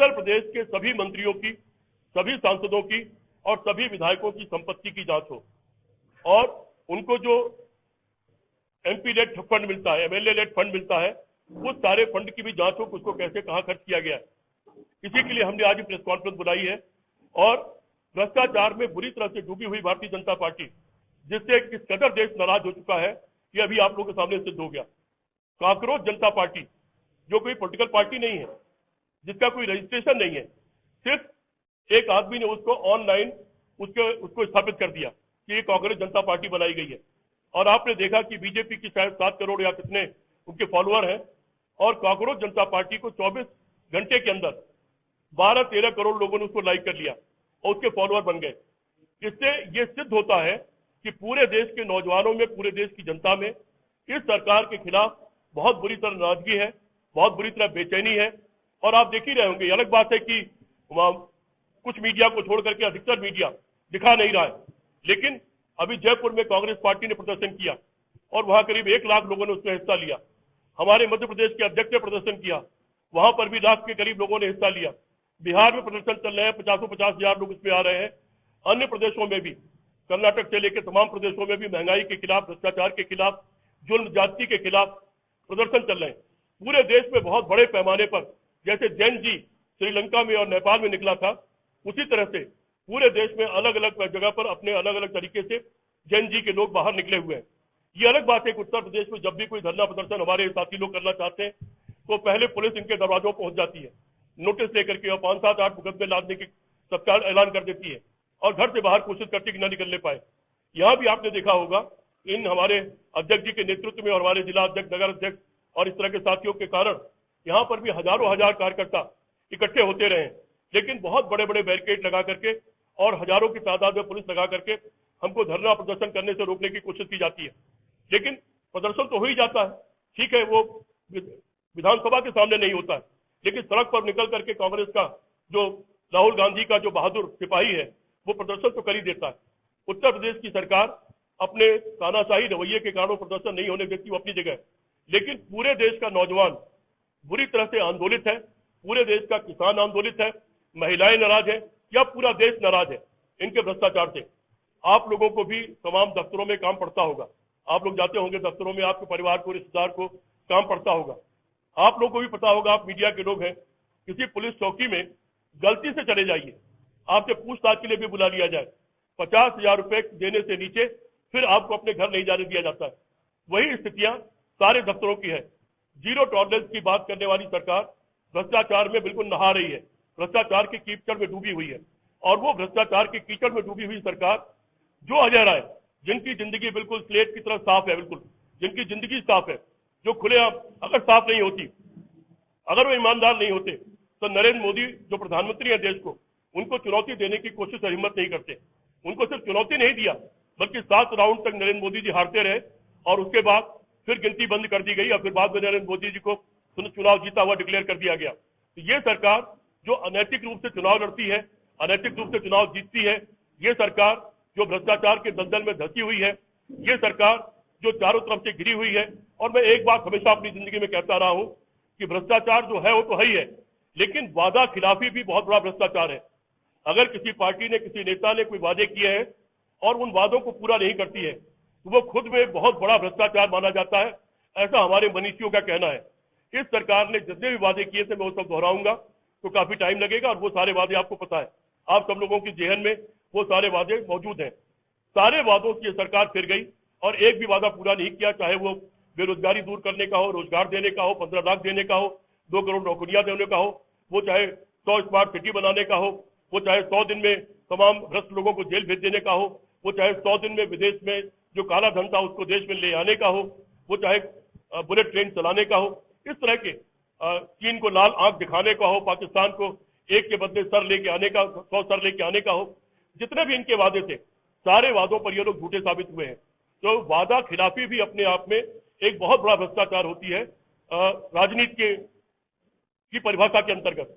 उत्तर प्रदेश के सभी मंत्रियों की, सभी सांसदों की और सभी विधायकों की संपत्ति की जांच हो और उनको जो एमपी लेड फंड मिलता है, एमएलए लेड फंड मिलता है, उस सारे फंड की भी जांच हो कि उसको कैसे कहां खर्च किया गया है। इसी के लिए हमने आज प्रेस कॉन्फ्रेंस बुलाई है और भ्रष्टाचार में बुरी तरह से डूबी हुई भारतीय जनता पार्टी, जिससे किस कदर देश नाराज हो चुका है, ये अभी आप लोगों के सामने सिद्ध हो गया। कांकरोच जनता पार्टी, जो कोई पॉलिटिकल पार्टी नहीं है, जिसका कोई रजिस्ट्रेशन नहीं है, सिर्फ एक आदमी ने उसको ऑनलाइन उसको स्थापित कर दिया कि ये कांग्रेस जनता पार्टी बनाई गई है। और आपने देखा कि बीजेपी की शायद 7 करोड़ या कितने उनके फॉलोअर हैं और कांग्रेस जनता पार्टी को 24 घंटे के अंदर 12-13 करोड़ लोगों ने उसको लाइक कर लिया और उसके फॉलोअर बन गए। इससे ये सिद्ध होता है कि पूरे देश के नौजवानों में, पूरे देश की जनता में इस सरकार के खिलाफ बहुत बुरी तरह नाराजगी है, बहुत बुरी तरह बेचैनी है। और आप देख ही रहे होंगे, अलग बात है कि कुछ मीडिया को छोड़ करके अधिकतर मीडिया दिखा नहीं रहा है, लेकिन अभी जयपुर में कांग्रेस पार्टी ने प्रदर्शन किया और वहां करीब 1 लाख लोगों ने उसमें हिस्सा लिया। हमारे मध्य प्रदेश के अध्यक्ष ने प्रदर्शन किया, वहां पर भी लाख के करीब लोगों ने हिस्सा लिया। बिहार में प्रदर्शन चल रहे हैं, 50 हजार लोग उसमें आ रहे हैं। अन्य प्रदेशों में भी, कर्नाटक से लेकर तमाम प्रदेशों में भी महंगाई के खिलाफ, भ्रष्टाचार के खिलाफ, जुल्म जाति के खिलाफ प्रदर्शन चल रहे हैं। पूरे देश में बहुत बड़े पैमाने पर, जैसे जैन जी श्रीलंका में और नेपाल में निकला था, उसी तरह से पूरे देश में अलग अलग जगह पर अपने अलग अलग तरीके से जैन जी के लोग बाहर निकले हुए हैं। ये अलग बात है कि उत्तर प्रदेश में जब भी कोई धरना प्रदर्शन हमारे साथी लोग करना चाहते हैं तो पहले पुलिस इनके दरवाजों पहुंच जाती है, नोटिस लेकर के, और 5-7-8 मुकदमे लादने की सरकार ऐलान कर देती है और घर से बाहर कोशिश करती है कि न निकलने पाए। यहाँ भी आपने देखा होगा, इन हमारे अध्यक्ष जी के नेतृत्व में और हमारे जिला अध्यक्ष, नगर अध्यक्ष और इस तरह के साथियों के कारण यहाँ पर भी हजारों हजार कार्यकर्ता इकट्ठे होते रहे, लेकिन बहुत बड़े बड़े बैरिकेड लगा करके और हजारों की तादाद में पुलिस लगा करके हमको धरना प्रदर्शन करने से रोकने की कोशिश की जाती है। लेकिन प्रदर्शन तो हो ही जाता है, ठीक है, वो विधानसभा के सामने नहीं होता है, लेकिन सड़क पर निकल करके कांग्रेस का जो राहुल गांधी का जो बहादुर सिपाही है, वो प्रदर्शन तो कर ही देता है। उत्तर प्रदेश की सरकार अपने तानाशाही रवैये के कारण प्रदर्शन नहीं होने देती, वो अपनी जगह, लेकिन पूरे देश का नौजवान बुरी तरह से आंदोलित है, पूरे देश का किसान आंदोलित है, महिलाएं नाराज है, या पूरा देश नाराज है इनके भ्रष्टाचार से। आप लोगों को भी तमाम दफ्तरों में काम पड़ता होगा, आप लोग जाते होंगे दफ्तरों में, आपके परिवार को, रिश्तेदार को काम पड़ता होगा। आप लोगों को भी पता होगा, आप मीडिया के लोग हैं, किसी पुलिस चौकी में गलती से चले जाइए, आपसे पूछताछ के लिए भी बुला लिया जाए, 50,000 रुपए देने से नीचे फिर आपको अपने घर नहीं जाने दिया जाता है। वही स्थितियां सारे दफ्तरों की है। जीरो टॉलरेंस की बात करने वाली सरकार भ्रष्टाचार में बिल्कुल नहा रही है, भ्रष्टाचार के कीचड़ में डूबी हुई है। और वो भ्रष्टाचार के कीचड़ में डूबी हुई सरकार जो अजय राय, जिनकी जिंदगी बिल्कुल स्लेट की तरह साफ है, बिल्कुल जिनकी जिंदगी साफ है, जो खुलेआम, अगर साफ नहीं होती, अगर वो ईमानदार नहीं होते, तो नरेंद्र मोदी जो प्रधानमंत्री है देश को, उनको चुनौती देने की कोशिश और हिम्मत नहीं करते। उनको सिर्फ चुनौती नहीं दिया, बल्कि 7 राउंड तक नरेंद्र मोदी जी हारते रहे और उसके बाद फिर गिनती बंद कर दी गई और फिर बाद में नरेंद्र मोदी जी को चुनाव जीता हुआ डिक्लेयर कर दिया गया। तो ये सरकार जो अनैतिक रूप से चुनाव लड़ती है, अनैतिक रूप से चुनाव जीतती है, ये सरकार जो भ्रष्टाचार के दलदल में धंसी हुई है, ये सरकार जो चारों तरफ से घिरी हुई है। और मैं एक बात हमेशा अपनी जिंदगी में कहता रहा हूं कि भ्रष्टाचार जो है वो तो है ही है, लेकिन वादा खिलाफी भी बहुत बड़ा भ्रष्टाचार है। अगर किसी पार्टी ने, किसी नेता ने कोई वादे किए हैं और उन वादों को पूरा नहीं करती है, तो वो खुद में बहुत बड़ा भ्रष्टाचार माना जाता है, ऐसा हमारे मनीषियों का कहना है। इस सरकार ने जितने भी वादे किए थे, मैं वो सब दोहराऊंगा तो काफी टाइम लगेगा, और वो सारे वादे आपको पता है, आप सब लोगों की जेहन में वो सारे वादे मौजूद हैं। सारे वादों से सरकार फिर गई और एक भी वादा पूरा नहीं किया, चाहे वो बेरोजगारी दूर करने का हो, रोजगार देने का हो, 15 लाख देने का हो, 2 करोड़ नौकरियां देने का हो, वो चाहे 100 स्मार्ट सिटी बनाने का हो, वो चाहे 100 दिन में तमाम भ्रष्ट लोगों को जेल भेज देने का हो, वो चाहे 100 दिन में विदेश में जो काला धन था उसको देश में ले आने का हो, वो चाहे बुलेट ट्रेन चलाने का हो, इस तरह के चीन को लाल आंख दिखाने का हो, पाकिस्तान को एक के बदले सर लेके आने का, 100 सर लेके आने का हो, जितने भी इनके वादे थे, सारे वादों पर ये लोग झूठे साबित हुए हैं। तो वादा खिलाफी भी अपने आप में एक बहुत बड़ा भ्रष्टाचार होती है राजनीति की परिभाषा के अंतर्गत।